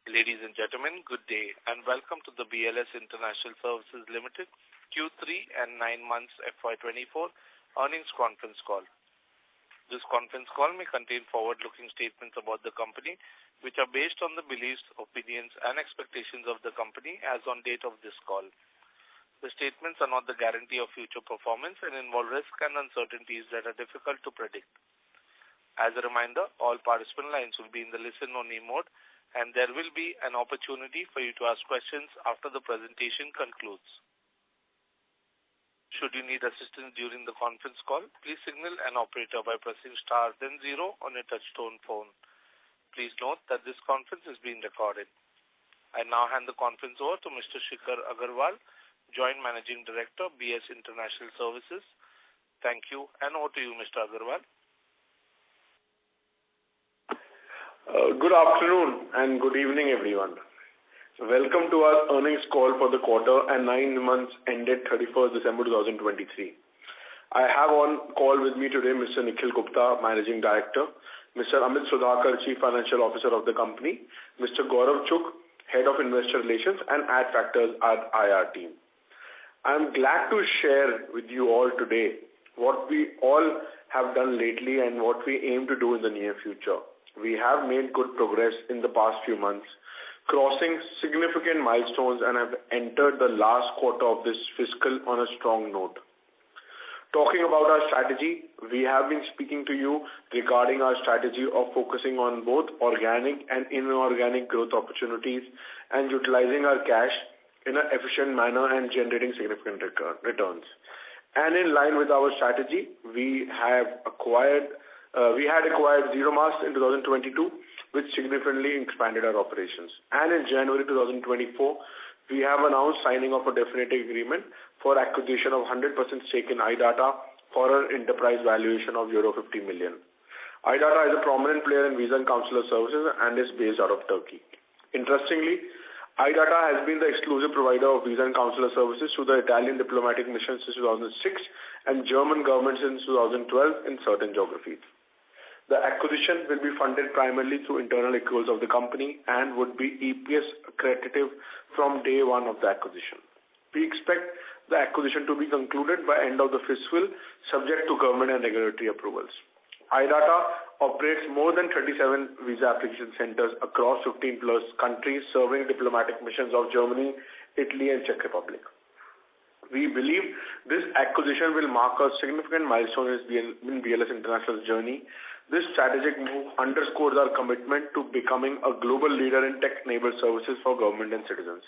Ladies and gentlemen, good day and welcome to the BLS International Services Limited Q3 and 9 months FY2024 earnings conference call. This conference call may contain forward-looking statements about the company which are based on the beliefs, opinions and expectations of the company as on date of this call. The statements are not the guarantee of future performance and involve risks and uncertainties that are difficult to predict. As a reminder, all participant lines will be in the listen-only mode, and there will be an opportunity for you to ask questions after the presentation concludes. Should you need assistance during the conference call, please signal an operator by pressing star then 0 on your touch-tone phone. Please note that this conference is being recorded. I now hand the conference over to Mr. Shikhar Agarwal, Joint Managing Director, BS International Services. Thank you, and over to you, Mr. Agarwal. Good afternoon and good evening, everyone. Welcome to our earnings call for the quarter and 9 months ended 31st December 2023. I have on call with me today Mr. Nikhil Gupta, Managing Director, Mr. Amit Sudhakar, Chief Financial Officer of the company, Mr. Gaurav Chugh, Head of Investor Relations and Adfactors at IR team. I am glad to share with you all today what we all have done lately and what we aim to do in the near future. We have made good progress in the past few months, crossing significant milestones and have entered the last quarter of this fiscal on a strong note. Talking about our strategy, we have been speaking to you regarding our strategy of focusing on both organic and inorganic growth opportunities and utilizing our cash in an efficient manner and generating significant returns. And in line with our strategy, we had acquired Zero Mask in 2022, which significantly expanded our operations. And in January 2024, we have announced signing of a definitive agreement for acquisition of 100% stake in iData for an enterprise valuation of euro 50 million. iData is a prominent player in visa and consular services and is based out of Turkey. Interestingly, iData has been the exclusive provider of visa and consular services to the Italian diplomatic mission since 2006 and German government since 2012 in certain geographies. The acquisition will be funded primarily through internal accruals of the company and would be EPS accretive from day one of the acquisition. We expect the acquisition to be concluded by end of the fiscal, subject to government and regulatory approvals. iData operates more than 37 visa application centers across 15 plus countries serving diplomatic missions of Germany, Italy and Czech Republic. We believe this acquisition will mark a significant milestone in BLS International's journey. This strategic move underscores our commitment to becoming a global leader in tech-enabled services for government and citizens.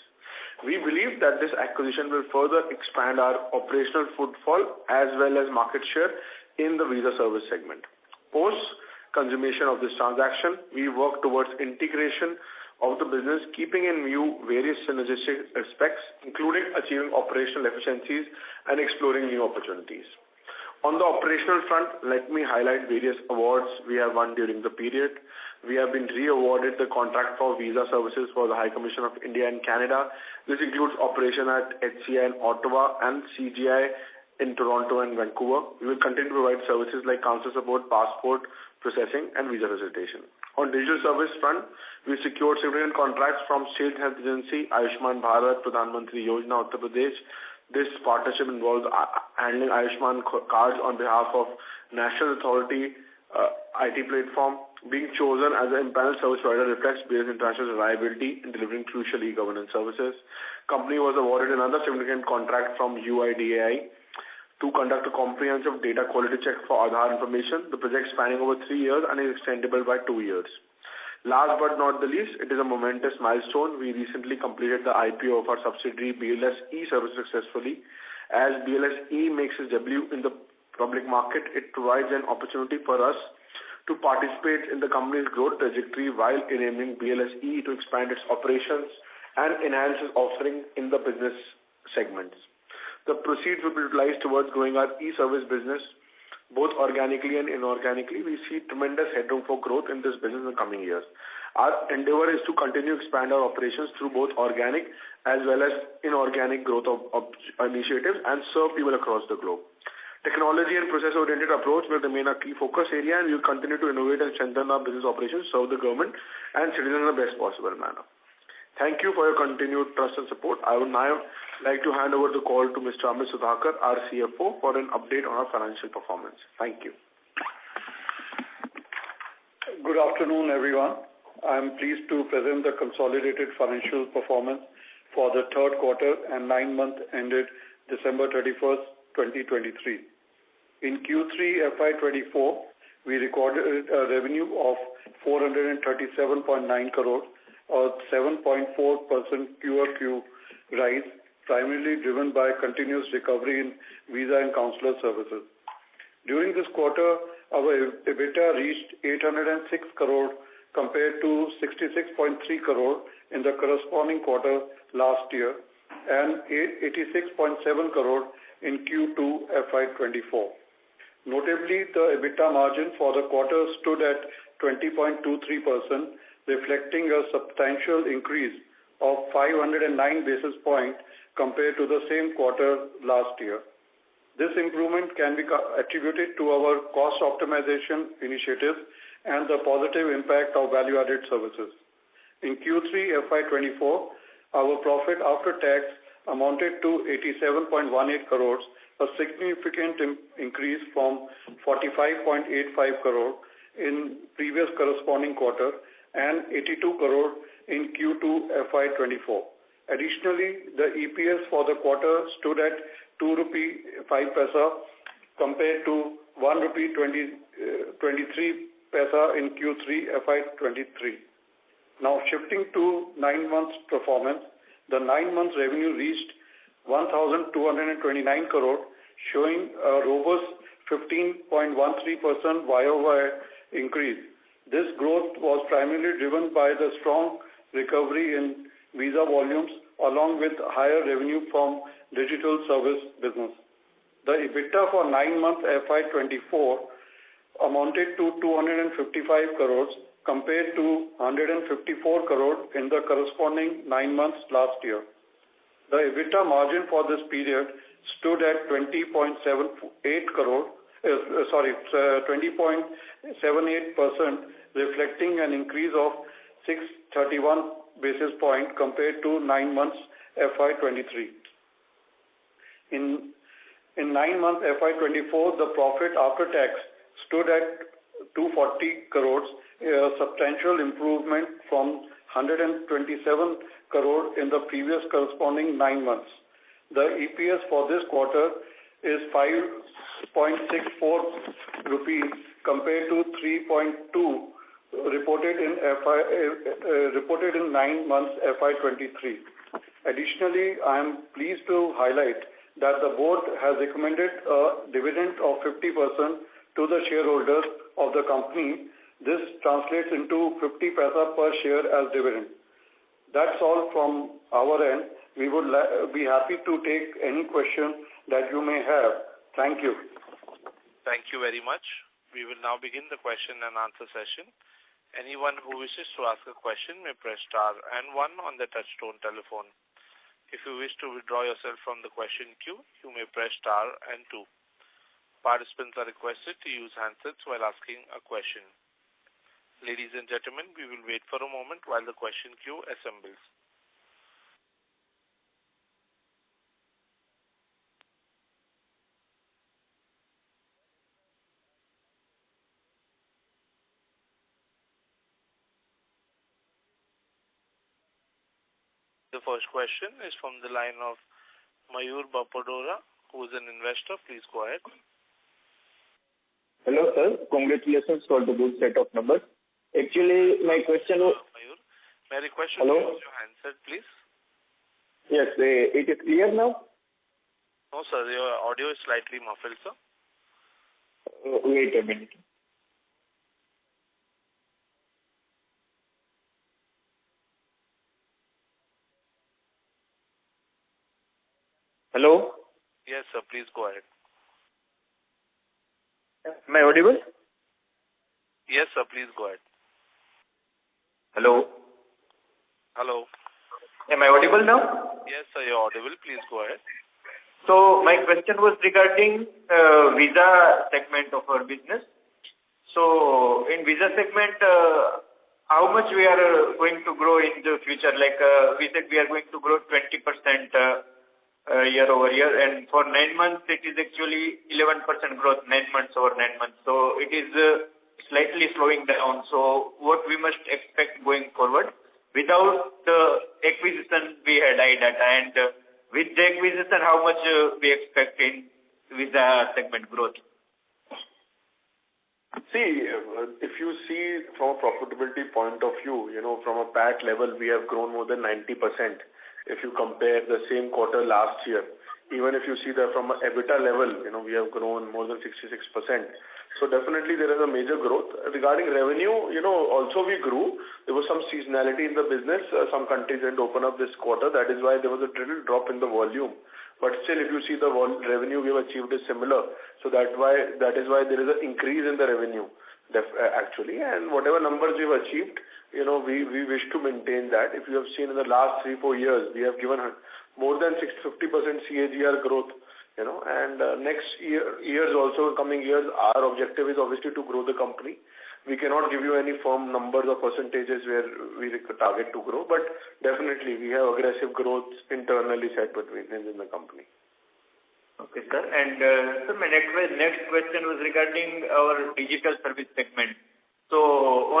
We believe that this acquisition will further expand our operational footfall as well as market share in the visa service segment. Post-consummation of this transaction, we work towards integration of the business, keeping in view various synergistic aspects, including achieving operational efficiencies and exploring new opportunities. On the operational front, let me highlight various awards we have won during the period. We have been re-awarded the contract for visa services for the High Commission of India and Canada. This includes operation at HCI in Ottawa and CGI in Toronto and Vancouver. We will continue to provide services like council support, passport processing and visa facilitation. On digital service front, we secured significant contracts from State Health Agency, Ayushman Bharat, Pradhan Mantri Yojana, Uttar Pradesh. This partnership involves handling Ayushman cards on behalf of National Authority IT platform. Being chosen as an empaneled service provider reflects BLS International's reliability in delivering crucial e-governance services. Company was awarded another significant contract from UIDAI to conduct a comprehensive data quality check for Aadhaar information. The project spanning over 3 years and is extendable by 2 years. Last but not the least, it is a momentous milestone. We recently completed the IPO of our subsidiary BLS E-Service successfully. As BLS E makes its debut in the public market, it provides an opportunity for us to participate in the company's growth trajectory while enabling BLS E to expand its operations and enhance its offering in the business segments. The proceeds will be utilized towards growing our e-service business both organically and inorganically. We see tremendous headroom for growth in this business in the coming years. Our endeavor is to continue to expand our operations through both organic as well as inorganic growth of initiatives and serve people across the globe. Technology and process-oriented approach will remain a key focus area, and we will continue to innovate and strengthen our business operations, serve the government and citizens in the best possible manner. Thank you for your continued trust and support. I would now like to hand over the call to Mr. Amit Sudhakar, our CFO, for an update on our financial performance. Thank you. Good afternoon, everyone. I am pleased to present the consolidated financial performance for the third quarter and 9 months ended December 31st, 2023. In Q3 FY24, we recorded a revenue of 437.9 crore, a 7.4% QoQ rise, primarily driven by continuous recovery in visa and consular services. During this quarter, our EBITDA reached 806 crore compared to 66.3 crore in the corresponding quarter last year and 86.7 crore in Q2 FY24. Notably, the EBITDA margin for the quarter stood at 20.23%, reflecting a substantial increase of 509 basis points compared to the same quarter last year. This improvement can be attributed to our cost optimization initiatives and the positive impact of value-added services. In Q3 FY24, our profit after tax amounted to 87.18 crores, a significant increase from 45.85 crore in previous corresponding quarter and 82 crore in Q2 FY24. Additionally, the EPS for the quarter stood at 2 rupee 5 paisa compared to 1 rupee 23 paisa in Q3 FY23. Now shifting to 9 months performance, the 9 months revenue reached 1,229 crore, showing a robust 15.13% YOY increase. This growth was primarily driven by the strong recovery in visa volumes along with higher revenue from digital service business. The EBITDA for 9 months FY24 amounted to 255 crores compared to 154 crore in the corresponding 9 months last year. The EBITDA margin for this period stood at 20.78%, reflecting an increase of 631 basis points compared to 9 months FY23. In 9 months FY24, the profit after tax stood at 240 crores, a substantial improvement from 127 crore in the previous corresponding 9 months. The EPS for this quarter is 5.64 rupees compared to 3.2 reported in 9 months FY23. Additionally, I am pleased to highlight that the board has recommended a dividend of 50% to the shareholders of the company. This translates into 50 paisa per share as dividend. That's all from our end. We would be happy to take any question that you may have. Thank you. Thank you very much. We will now begin the question and answer session. Anyone who wishes to ask a question may press star and 1 on the touchtone telephone. If you wish to withdraw yourself from the question queue, you may press star and 2. Participants are requested to use handsets while asking a question. Ladies and gentlemen, we will wait for a moment while the question queue assembles. The first question is from the line of Mayur Bapadora, who is an investor. Please go ahead. Hello, sir. Congratulations for the good set of numbers. Actually, my question was... Mayur, may I request you to use your handset, please? Yes, it is clear now? No, sir. Your audio is slightly muffled, sir. Wait a minute. Hello? Yes, sir. Please go ahead. Am I audible? Yes, sir. Please go ahead. Hello? Hello. Am I audible now? Yes, sir. You're audible. Please go ahead. So, my question was regarding visa segment of our business. So, in visa segment, how much we are going to grow in the future? Like we said, we are going to grow 20% year over year, and for 9 months it is actually 11% growth, 9 months over 9 months. So it is slightly slowing down. So what we must expect going forward? Without the acquisition, we had iData, and with the acquisition, how much we expect in visa segment growth? See, if you see from a profitability point of view, from a PAT level, we have grown more than 90% if you compare the same quarter last year. Even if you see that from an EBITDA level, we have grown more than 66%. So definitely there is a major growth. Regarding revenue, also we grew. There was some seasonality in the business. Some countries didn't open up this quarter. That is why there was a little drop in the volume. But still, if you see the revenue we have achieved is similar. So that is why there is an increase in the revenue, actually. And whatever numbers we've achieved, we wish to maintain that. If you have seen in the last 3-4 years, we have given more than 50% CAGR growth. And next years also, coming years, our objective is obviously to grow the company. We cannot give you any firm numbers or percentages where we target to grow, but definitely we have aggressive growth internally set within the company. Okay, sir. And sir, my next question was regarding our digital service segment. So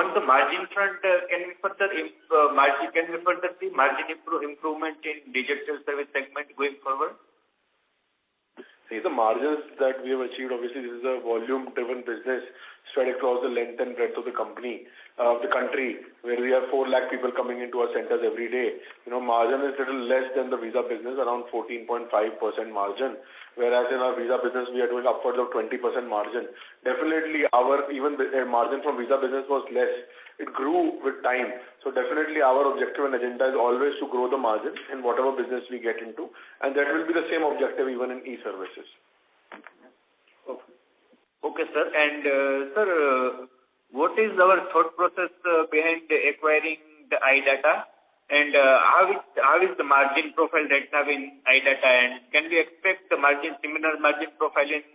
on the margin front, can we further see margin improvement in digital service segment going forward? See, the margins that we have achieved, obviously this is a volume-driven business spread across the length and breadth of the country, where we have 4 lakh people coming into our centers every day. Margin is little less than the visa business, around 14.5% margin, whereas in our visa business we are doing upwards of 20% margin. Definitely our margin from visa business was less. It grew with time. So definitely our objective and agenda is always to grow the margin in whatever business we get into, and that will be the same objective even in e-services. Okay, sir. And sir, what is our thought process behind acquiring the iData, and how is the margin profile right now in iData, and can we expect the similar margin profile in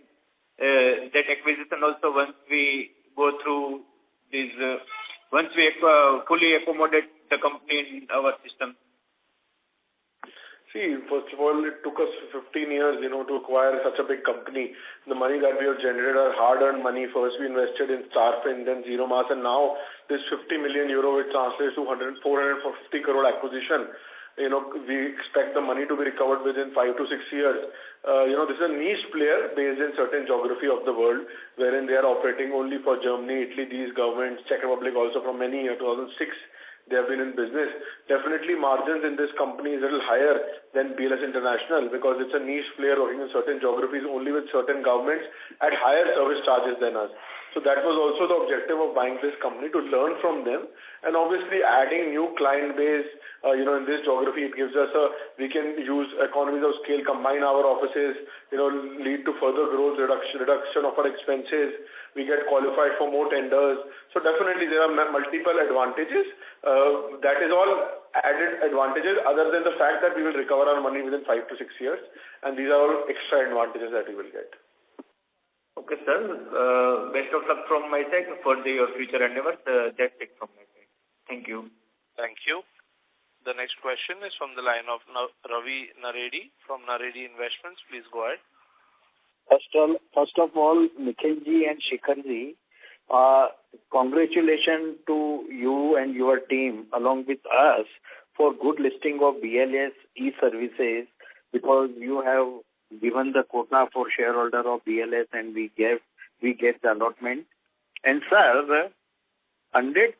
that acquisition also once we go through this? Once we fully accommodate the company in our system? See, first of all, it took us 15 years, to acquire such a big company. The money that we have generated are hard-earned money. First, we invested in Starfin, then Zero Mass, and now this 50 million euro, which translates to 450 crore acquisition. We expect the money to be recovered within 5 to 6 years. This is a niche player based in certain geography of the world, wherein they are operating only for Germany, Italy, these governments, Czech Republic also from many years, 2006. They have been in business. Definitely margins in this company is a little higher than BLS International because it's a niche player working in certain geographies only with certain governments at higher service charges than us. So that was also the objective of buying this company, to learn from them, and obviously adding new client base. In this geography, it gives us we can use economies of scale, combine our offices, lead to further growth, reduction of our expenses. We get qualified for more tenders. So definitely there are multiple advantages. That is all added advantages other than the fact that we will recover our money within 5 to 6 years, and these are all extra advantages that we will get. Okay, sir. Best of luck from my side for your future endeavors. That's it from my side. Thank you. Thank you. The next question is from the line of Ravi Naredi from Naredi Investments. Please go ahead. First of all, Nikhilji and Shikharji, congratulations to you and your team along with us for good listing of BLS e-services, because you have given the quota for shareholder of BLS and we get the allotment. And sir, 100%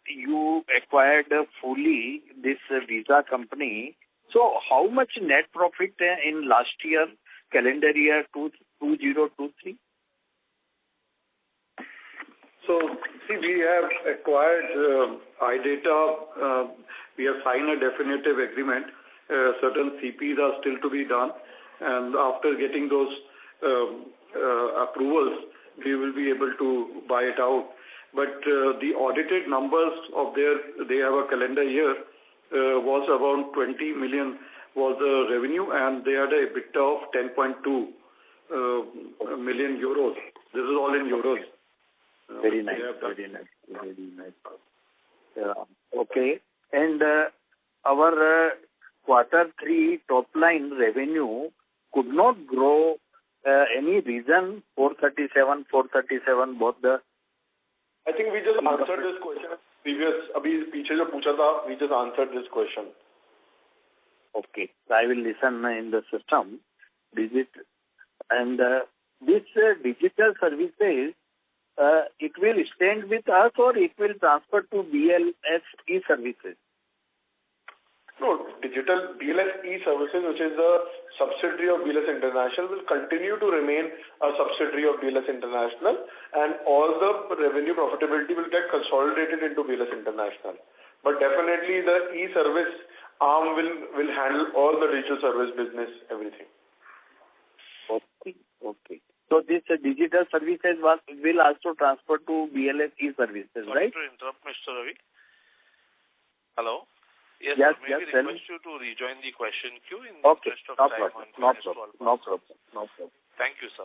you acquired fully this visa company. So how much net profit in last year, calendar year 2023? So, see, we have acquired iData. We have signed a definitive agreement. Certain CPs are still to be done. And after getting those approvals, we will be able to buy it out. But the audited numbers of they have a calendar year, was around 20 million was the revenue, and they had a EBITDA of 10.2 million euros. This is all in euros. Very nice. Very nice. Very nice. Okay. And our quarter 3 top line revenue could not grow. Any reason? 437, both the. I think we just answered this question previous. Abhi piche jo pucha tha, we just answered this question. Okay. I will listen in the system. And this digital services, it will stand with us or it will transfer to BLS e-services? No, digital BLS e-services, which is a subsidiary of BLS International, will continue to remain a subsidiary of BLS International, and all the revenue profitability will get consolidated into BLS International. But definitely the e-service arm will handle all the digital service business, everything. Okay. So this digital services will also transfer to BLS e-services, right? Sorry to interrupt, Mr. Ravi. Hello? Yes, yes, sir. May we request you to rejoin the question queue in the interest of time. No problem. Thank you, sir.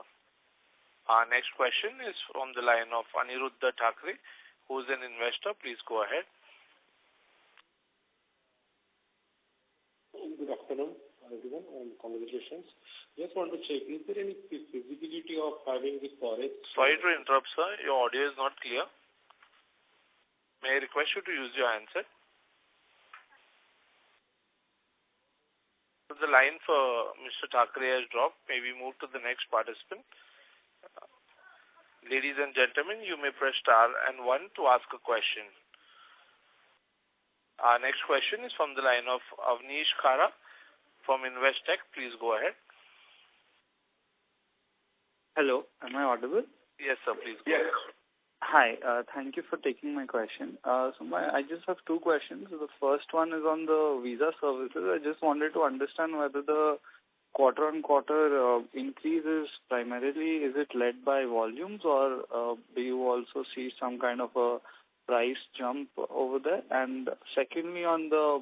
Our next question is from the line of Aniruddha Thakre, who is an investor. Please go ahead. Good afternoon, everyone, and congratulations. Just want to check, is there any feasibility of having the forex? Sorry to interrupt, sir. Your audio is not clear. May I request you to use your handset? The line for Mr. Thakre has dropped. May we move to the next participant? Ladies and gentlemen, you may press star and 1 to ask a question. Our next question is from the line of Avnish Khara from Investec. Please go ahead. Hello, am I audible? Yes, sir, please go Yes. ahead. Hi, thank you for taking my question. I just have two questions. The first one is on the visa services. I just wanted to understand whether the quarter-on-quarter increase is primarily, is it led by volumes, or do you also see some kind of a price jump over there? And secondly, on the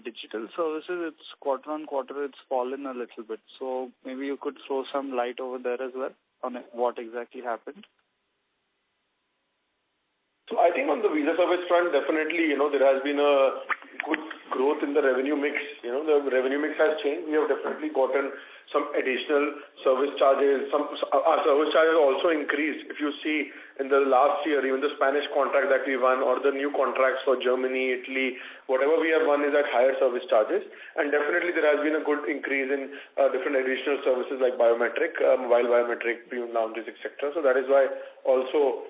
digital services, it's quarter-on-quarter, it's fallen a little bit. So maybe you could throw some light over there as well on what exactly happened. So I think on the visa service front, definitely, there has been a good growth in the revenue mix. The revenue mix has changed. We have definitely gotten some additional service charges. Our service charges also increased. If you see in the last year, even the Spanish contract that we won or the new contracts for Germany, Italy, whatever we have won is at higher service charges. And definitely there has been a good increase in different additional services like biometric, mobile biometric, premium lounges, etc. So that is why also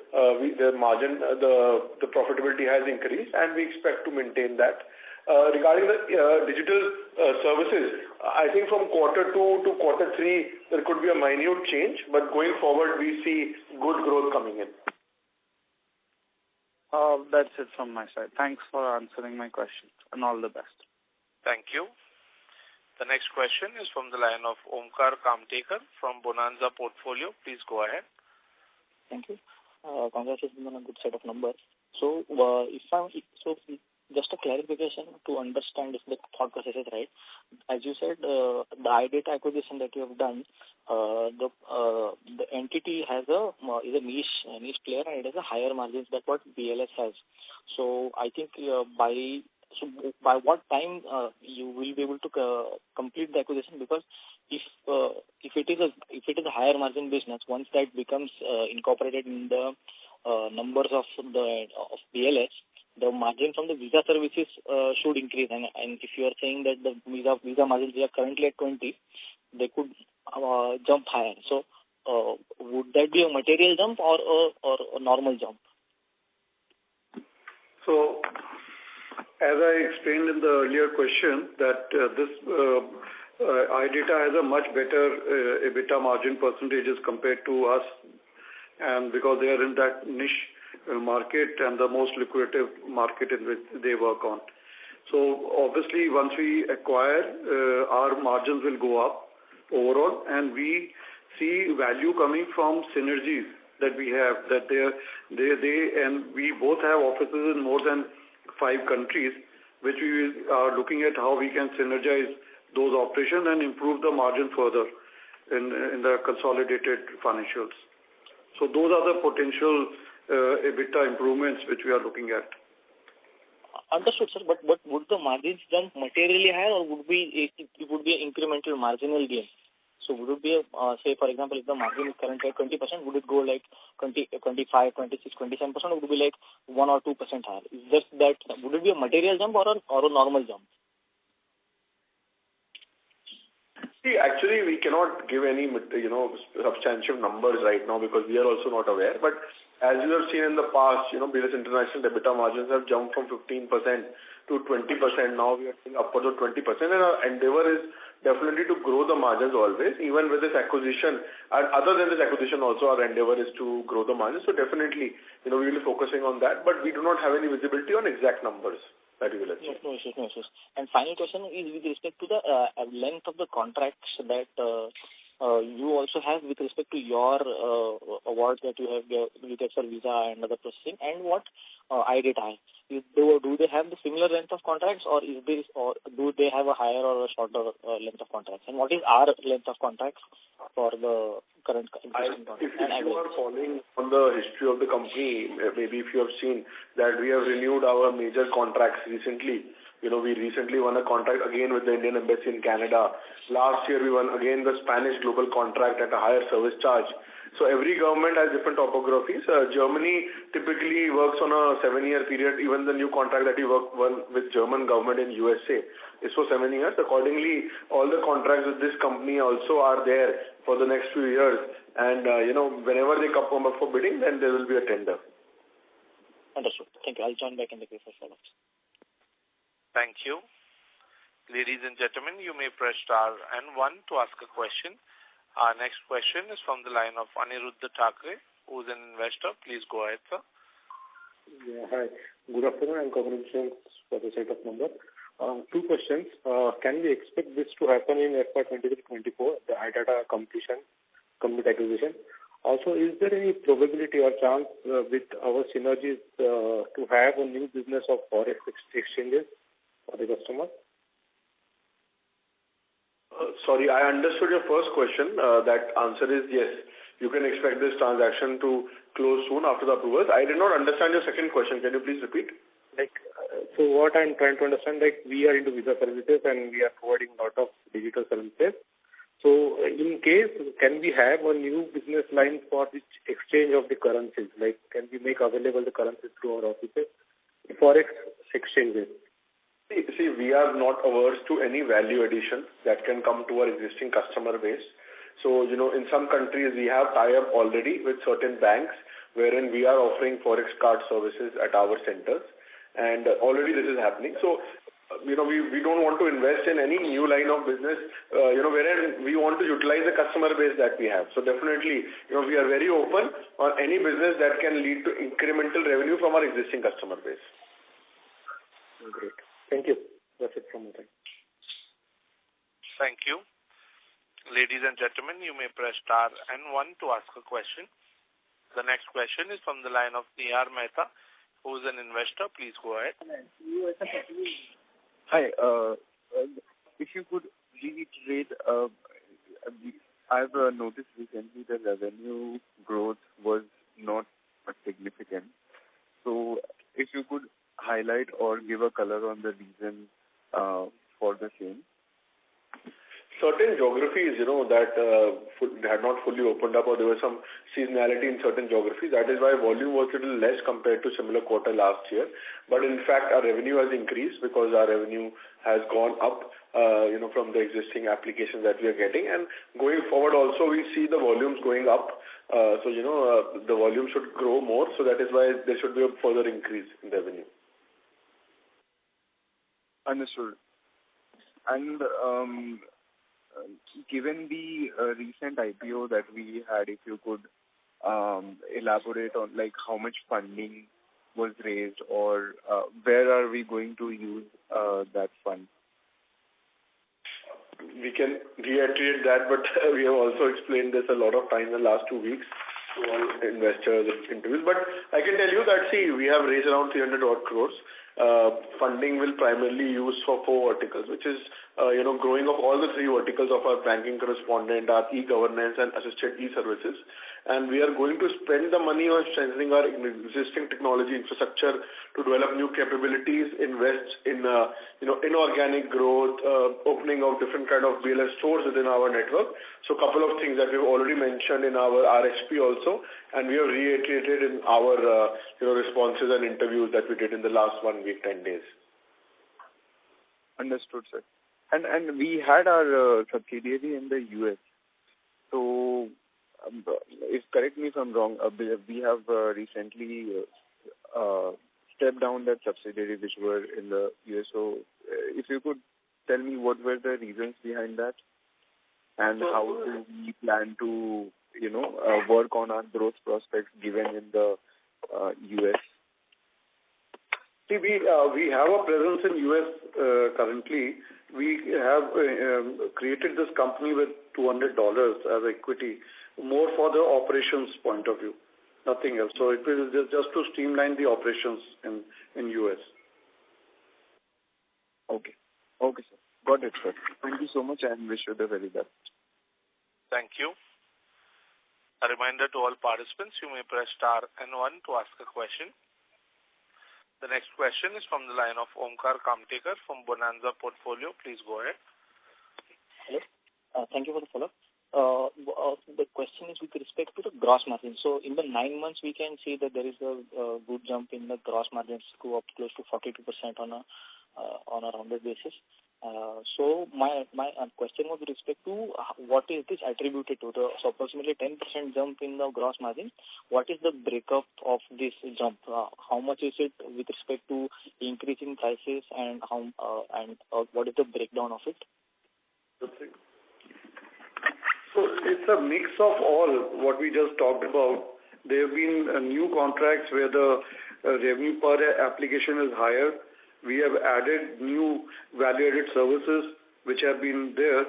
the margin, the profitability has increased, and we expect to maintain that. Regarding the digital services, I think from quarter 2 to quarter 3, there could be a minute change, but going forward, we see good growth coming in. That's it from my side. Thanks for answering my questions, and all the best. Thank you. The next question is from the line of Omkar Kamtekar from Bonanza Portfolio. Please go ahead. Thank you. Congratulations on a good set of numbers. So, just a clarification to understand if the thought process is right. As you said, the iData acquisition that you have done, the entity is a niche player, and it has a higher margins than what BLS has. So I think by what time you will be able to complete the acquisition? Because if it is a higher margin business, once that becomes incorporated in the numbers of BLS, the margin from the visa services should increase. And if you are saying that the visa margins are currently at 20, they could jump higher. So would that be a material jump or a normal jump? So, as I explained in the earlier question, that this iData has a much better EBITDA margin percentages compared to us, and because they are in that niche market and the most lucrative market in which they work on. So obviously once we acquire, our margins will go up overall, and we see value coming from synergies that we have, that they and we both have offices in more than 5 countries, which we are looking at how we can synergize those operations and improve the margin further in the consolidated financials. So those are the potential EBITDA improvements which we are looking at. Understood, sir. But would the margins then materially higher, or would it would be an incremental marginal gain? So would it be, say, for example, if the margin is currently at 20%, would it go like 20, 25, 26, 27%, or would it be like 1 or 2% higher? Is just that, would it be a material jump or a normal jump? See, actually, we cannot give any, substantive numbers right now because we are also not aware. But as you have seen in the past, BLS International EBITDA margins have jumped from 15% to 20%. Now we are seeing upwards of 20%, and our endeavor is definitely to grow the margins always, even with this acquisition. And other than this acquisition also, our endeavor is to grow the margins. So definitely, we will be focusing on that, but we do not have any visibility on exact numbers that we will achieve. No issues. And final question is with respect to the length of the contracts that you also have with respect to your awards that you have with for visa and other processing, and what IDATA. Do they have the similar length of contracts, or do they have a higher or a shorter length of contracts? And what is our length of contracts for the current existing contracts? If you are following on the history of the company, maybe if you have seen that we have renewed our major contracts recently. We recently won a contract again with the Indian Embassy in Canada. Last year we won again the Spanish global contract at a higher service charge. So every government has different topographies. Germany typically works on a 7-year period. Even the new contract that we won with German government in USA is for 7 years. Accordingly, all the contracts with this company also are there for the next few years. And, whenever they come up for bidding, then there will be a tender. Understood. Thank you. I'll join back in the case of follow-ups. Thank you. Ladies and gentlemen, you may press star and 1 to ask a question. Our next question is from the line of Aniruddha Thakre, who is an investor. Please go ahead, sir. Yeah, hi. Good afternoon and congratulations for the set of numbers. 2 questions. Can we expect this to happen in FY2023-24, the IDATA complete acquisition? Also, is there any probability or chance with our synergies to have a new business of forex exchanges for the customer? Sorry, I understood your first question. That answer is yes. You can expect this transaction to close soon after the approvals. I did not understand your second question. Can you please repeat? So what I'm trying to understand, we are into visa services and we are providing a lot of digital services. So in case, can we have a new business line for the exchange of the currencies? Can we make available the currencies through our offices? Forex exchanges. See, we are not averse to any value addition that can come to our existing customer base. So, in some countries we have tie-up already with certain banks wherein we are offering forex card services at our centers, and already this is happening. So, we don't want to invest in any new line of business, wherein we want to utilize the customer base that we have. So definitely, we are very open on any business that can lead to incremental revenue from our existing customer base. Great. Thank you. That's it from my side. Thank you. Ladies and gentlemen, you may press star and 1 to ask a question. The next question is from the line of Nihar Mehta, who is an investor. Please go ahead. Hi. If you could reiterate, I've noticed recently the revenue growth was not significant. So if you could highlight or give a color on the reason for the same. Certain geographies, that had not fully opened up, or there was some seasonality in certain geographies. That is why volume was a little less compared to similar quarter last year. But in fact, our revenue has increased because our revenue has gone up, from the existing applications that we are getting. And going forward also, we see the volumes going up. So, the volume should grow more. So that is why there should be a further increase in revenue. Understood. And given the recent IPO that we had, if you could elaborate on how much funding was raised, or where are we going to use that fund? We can reiterate that, but we have also explained this a lot of times in the last 2 weeks to all investors and interviews. But I can tell you that, we have raised around 300 odd crores. Funding will primarily use for 4 verticals, which is, growing of all the 3 verticals of our banking correspondent, our e-governance and assisted e-services. and we are going to spend the money on strengthening our existing technology infrastructure to develop new capabilities, invest in inorganic growth, opening of different kind of BLS stores within our network. So a couple of things that we've already mentioned in our RHP also, and we have reiterated in our responses and interviews that we did in the last 1 week, 10 days. Understood, sir. And we had our subsidiary in the US. So, if correct me if I'm wrong, we have recently stepped down that subsidiary which were in the US. So, if you could tell me what were the reasons behind that, and how do we plan to, work on our growth prospects given in the US? See, we have a presence in US currently. We have created this company with $200 as equity, more for the operations point of view, nothing else. So it will just to streamline the operations in US. Okay, sir. Got it, sir. Thank you so much, and wish you the very best. Thank you. A reminder to all participants, you may press star and 1 to ask a question. The next question is from the line of Omkar Kamtekar from Bonanza Portfolio. Please go ahead. Hello. Thank you for the follow-up. The question is with respect to the gross margin. So in the 9 months, we can see that there is a good jump in the gross margins, go up close to 42% on a rounded basis. So my question was with respect to what is this attributed to? So approximately 10% jump in the gross margin. What is the breakup of this jump? How much is it with respect to increasing prices, and what is the breakdown of it? So it's a mix of all what we just talked about. There have been new contracts where the revenue per application is higher. We have added new value-added services which have been there,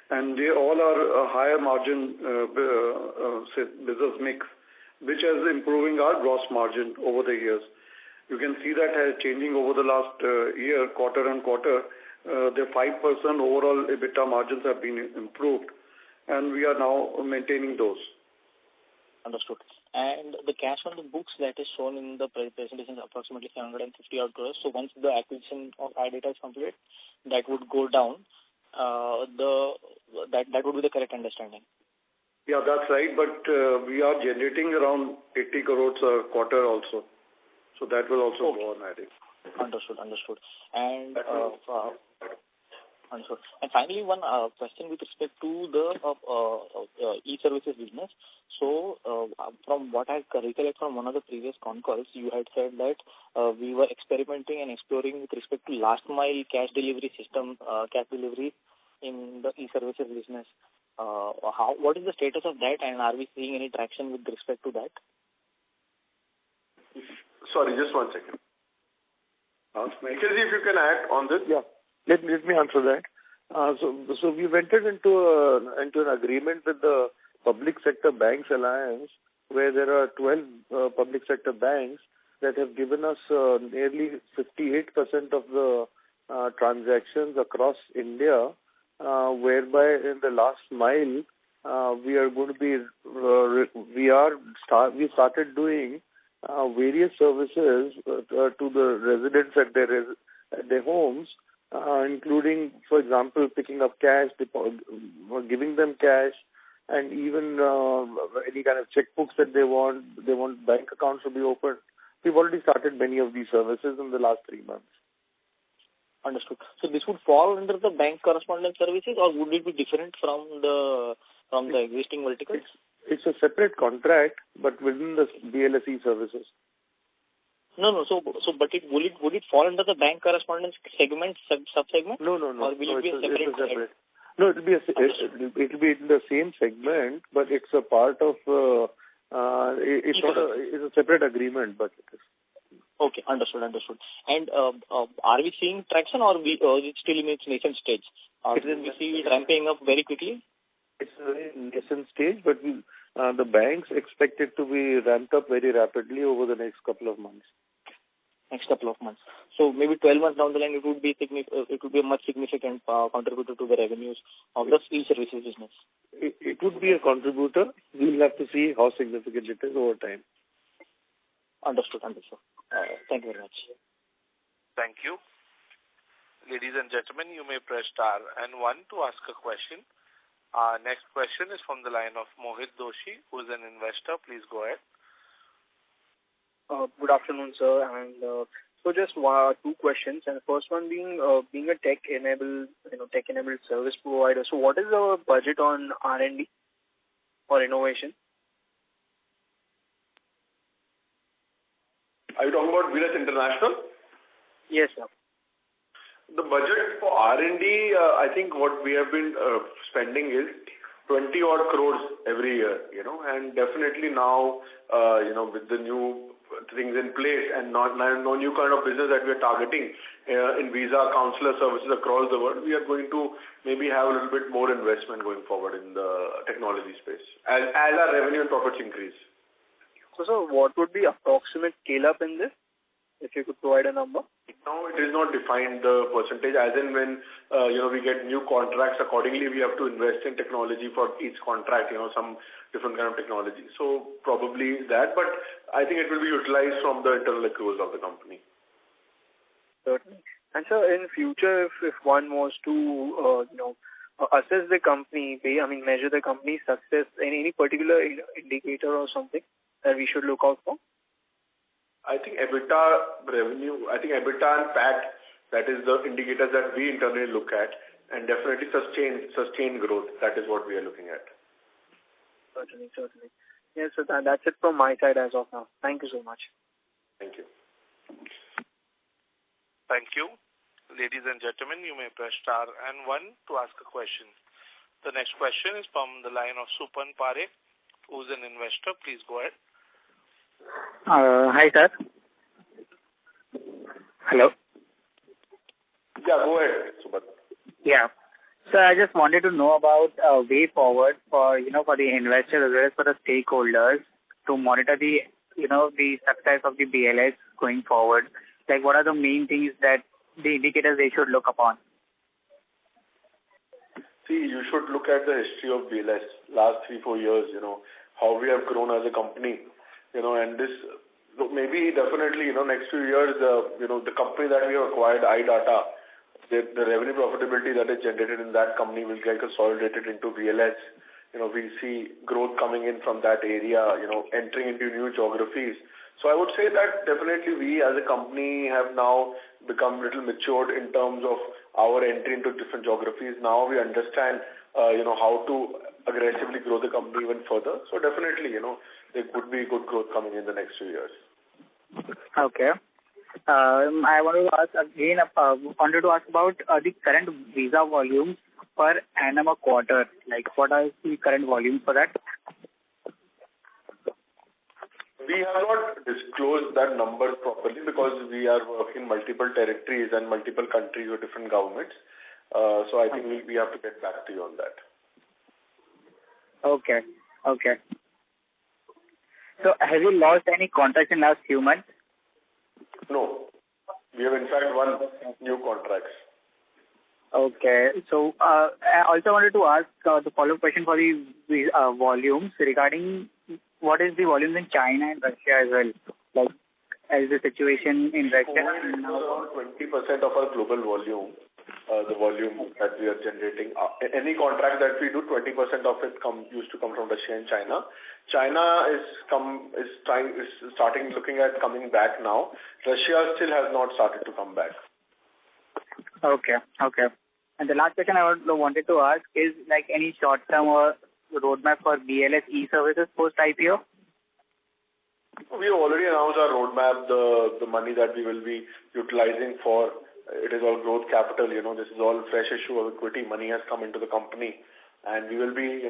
and they all are a higher margin business mix, which is improving our gross margin over the years. You can see that as changing over the last year, quarter on quarter. The 5% overall EBITDA margins have been improved, and we are now maintaining those. Understood. And the cash on the books that is shown in the presentation is approximately 750 odd crores. So once the acquisition of iData is completed, that would go down. That would be the correct understanding. Yeah, that's right. But we are generating around 80 crores a quarter also. So that will also go on adding. Understood. And understood. And finally, one question with respect to the e-services business. So, from what I recollect from one of the previous calls, you had said that we were experimenting and exploring with respect to last mile cash delivery system, cash delivery in the e-services business. What is the status of that, and are we seeing any traction with respect to that? Sorry, just 1 second. If you can add on this. Yeah. Let me answer that. So we've entered into an agreement with the Public Sector Banks Alliance, where there are 12 public sector banks that have given us nearly 58% of the transactions across India, whereby in the last mile we are going to be we started doing various services to the residents at their homes, including, for example, picking up cash, giving them cash, and even any kind of checkbooks that they want bank accounts to be opened. We've already started many of these services in the last 3 months. Understood. So this would fall under the bank correspondent services, or would it be different from the existing verticals? It's a separate contract, but within the BLS services. No. So, but would it fall under the bank correspondence segment, sub-segment? No. Or will it be a separate? No, it'll be in the same segment, but it's a part of. It's a separate agreement, but it is. Okay, understood. And are we seeing traction, or it's still in its nascent stage? Then we see it ramping up very quickly. It's a very nascent stage, but the banks expect it to be ramped up very rapidly over the next couple of months. next couple of months. So maybe 12 months down the line, it would be a much significant contributor to the revenues of the e-services business. It would be a contributor. We'll have to see how significant it is over time. Understood. Thank you very much. Thank you. Ladies and gentlemen, you may press star and 1 to ask a question. Our next question is from the line of Mohit Doshi, who is an investor. Please go ahead. Good afternoon, sir. And so just two questions. And the first one being a tech-enabled service provider. So what is our budget on R&D or innovation? Are you talking about BLS International? Yes, sir. The budget for R&D, I think what we have been spending is 20 odd crores every year, and definitely now, with the new things in place and no new kind of business that we are targeting in visa consular services across the world, we are going to maybe have a little bit more investment going forward in the technology space as our revenue and profits increase. So, what would be approximate scale-up in this, if you could provide a number? No, it is not defined the percentage. As in when we get new contracts, accordingly we have to invest in technology for each contract. Some different kind of technology. So probably that, but I think it will be utilized from the internal accruals of the company. Certainly. And so, in future, if one was to assess the company, measure the company's success in any particular indicator or something that we should look out for? I think EBITDA revenue, EBITDA and PAT, that is the indicators that we internally look at, and definitely sustained growth. That is what we are looking at. Certainly. Yes, so that's it from my side as of now. Thank you so much. Thank you. Thank you. Ladies and gentlemen, you may press star and 1 to ask a question. The next question is from the line of Supan Parekh, who's an investor. Please go ahead. Hi, sir. Hello. Yeah, go ahead, Supan. Yeah. So I just wanted to know about a way forward for the investors as well as for the stakeholders to monitor the success of the BLS going forward. Like, what are the main things that the indicators they should look upon? See, you should look at the history of BLS last 3-4 years. How we have grown as a company. And this maybe definitely next few years the company that we have acquired, iData, the revenue profitability that is generated in that company will get consolidated into BLS. We see growth coming in from that area, entering into new geographies. So I would say that definitely we as a company have now become a little matured in terms of our entry into different geographies. Now we understand, how to aggressively grow the company even further. So definitely, there could be good growth coming in the next few years. Okay. I wanted to ask about the current visa volumes per annum a quarter. Like, what are the current volumes for that? We have not disclosed that number properly because we are working in multiple territories and multiple countries with different governments. So I think we have to get back to you on that. Okay. So have you lost any contracts in last few months? No. We have in fact won new contracts. Okay. So I also wanted to ask the follow-up question for the volumes regarding what is the volumes in China and Russia as well. Like, as the situation in Russia. Around 20% of our global volume, the volume that we are generating. Any contract that we do, 20% of it used to come from Russia and China. China is starting looking at coming back now. Russia still has not started to come back. Okay. And the last question I wanted to ask is like any short-term or roadmap for BLS e-services post-IPO? We have already announced our roadmap, the money that we will be utilizing for. It is all growth capital, this is all fresh issue of equity. Money has come into the company. And we will be,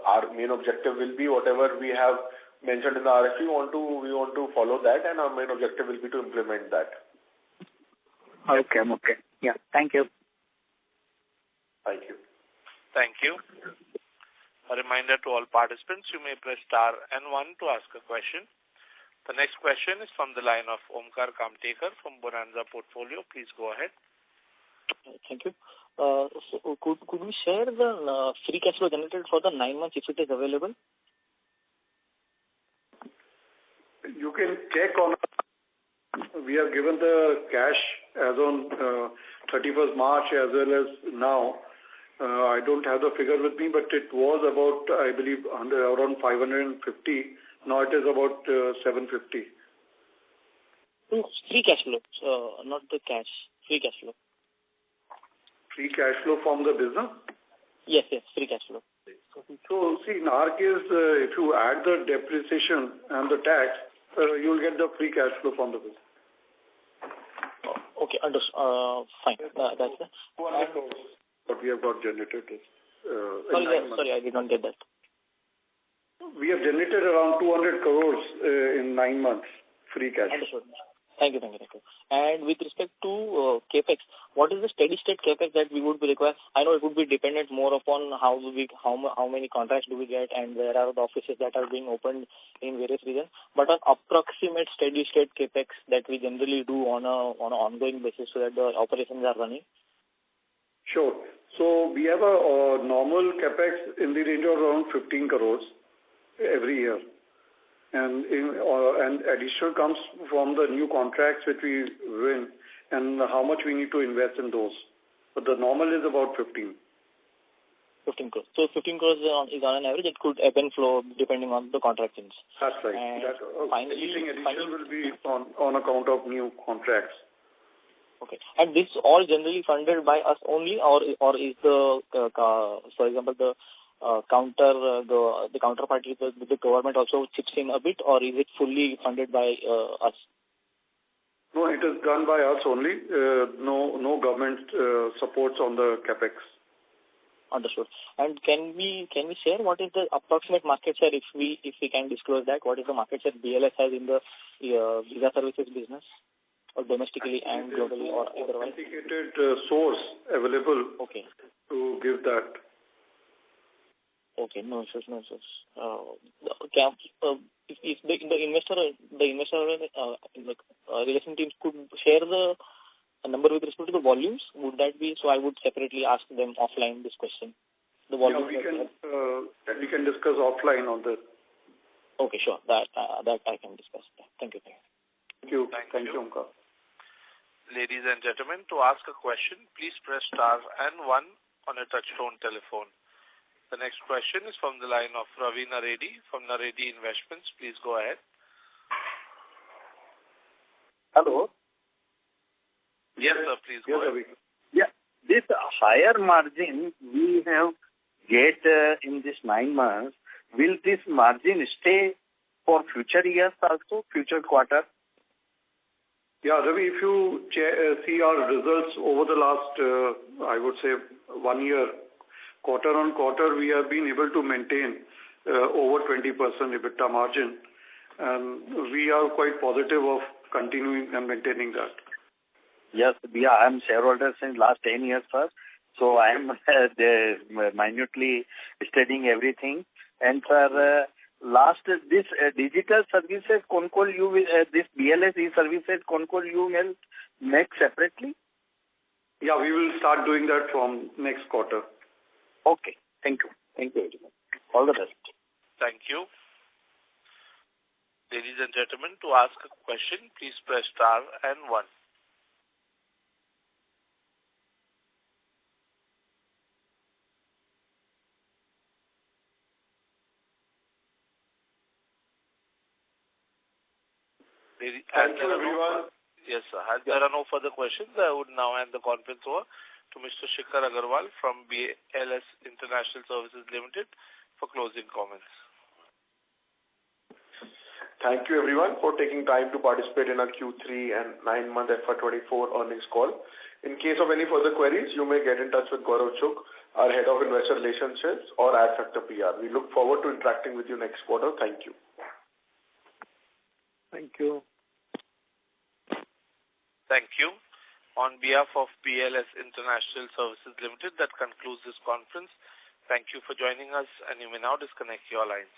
our main objective will be whatever we have mentioned in the RFP, we want to follow that, and our main objective will be to implement that. Okay. Yeah. Thank you. Thank you. Thank you. A reminder to all participants, you may press star and 1 to ask a question. The next question is from the line of Omkar Kamtekar from Bonanza Portfolio. Please go ahead. Thank you. So could we share the free cash flow generated for the 9 months if it is available? You can check on. We have given the cash as on 31st March as well as now. I don't have the figure with me, but it was about, I believe, around 550. Now it is about 750. Free cash flow, not the cash. Free cash flow. Free cash flow from the business? Yes, free cash flow. So, see, in our case, if you add the depreciation and the tax, you'll get the free cash flow from the business. Okay, understood. Fine. That's it. What we have got generated is. Sorry, I did not get that. We have generated around 200 crores in 9 months, free cash. Understood. Thank you. And with respect to capex, what is the steady state capex that we would be required? I know it would be dependent more upon how many contracts do we get and where are the offices that are being opened in various regions. But an approximate steady state capex that we generally do on an ongoing basis so that the operations are running. Sure. So we have a normal capex in the range of around 15 crores every year. And additional comes from the new contracts which we win and how much we need to invest in those. But the normal is about 15. 15 crores. So 15 crores is on an average. It could ebb and flow depending on the contract wins. That's right. Anything additional will be on account of new contracts. Okay. And this all generally funded by us only, or is the for example the counterparty, the government also chips in a bit, or is it fully funded by us? No, it is done by us only. No government supports on the capex. Understood. And can we share what is the approximate market share if we can disclose that? What is the market share BLS has in the visa services business, or domestically and globally, or otherwise? Authenticated source available. Okay. To give that. Okay, no issues. If the investor relation teams could share the number with respect to the volumes, would that be? So I would separately ask them offline this question. The volume. Yeah, we can discuss offline on this. Okay, sure. That I can discuss. Thank you. Thank you, Omkar. Ladies and gentlemen, to ask a question, please press star and 1 on a touch-tone telephone. The next question is from the line of Ravi Naredi from Naredi Investments. Please go ahead. Hello. Yes, sir. Please go ahead. Yeah, this higher margin we have get in this 9 months. Will this margin stay for future years also, future quarter? Yeah, Ravi, if you see our results over the last, I would say, 1 year, quarter on quarter, we have been able to maintain over 20% EBITDA margin, and we are quite positive of continuing and maintaining that. Yes, I am shareholder since last 10 years, sir. So I am minutely studying everything. And sir, last this digital services, Concall, you will this BLS services, Concall, you will make separately? Yeah, we will start doing that from next quarter. Okay. Thank you. Thank you very much. All the best. Thank you. Ladies and gentlemen, to ask a question, please press star and 1. Thank you, everyone. Yes, sir. As there are no further questions, I would now hand the conference over to Mr. Shikhar Agarwal from BLS International Services Limited for closing comments. Thank you, everyone, for taking time to participate in our Q3 and 9-month FY24 earnings call. In case of any further queries, you may get in touch with Gaurav Chugh, our Head of Investor Relations, or Adfactor PR. We look forward to interacting with you next quarter. Thank you. Thank you. Thank you. On behalf of BLS International Services Limited, that concludes this conference. Thank you for joining us, and you may now disconnect your lines.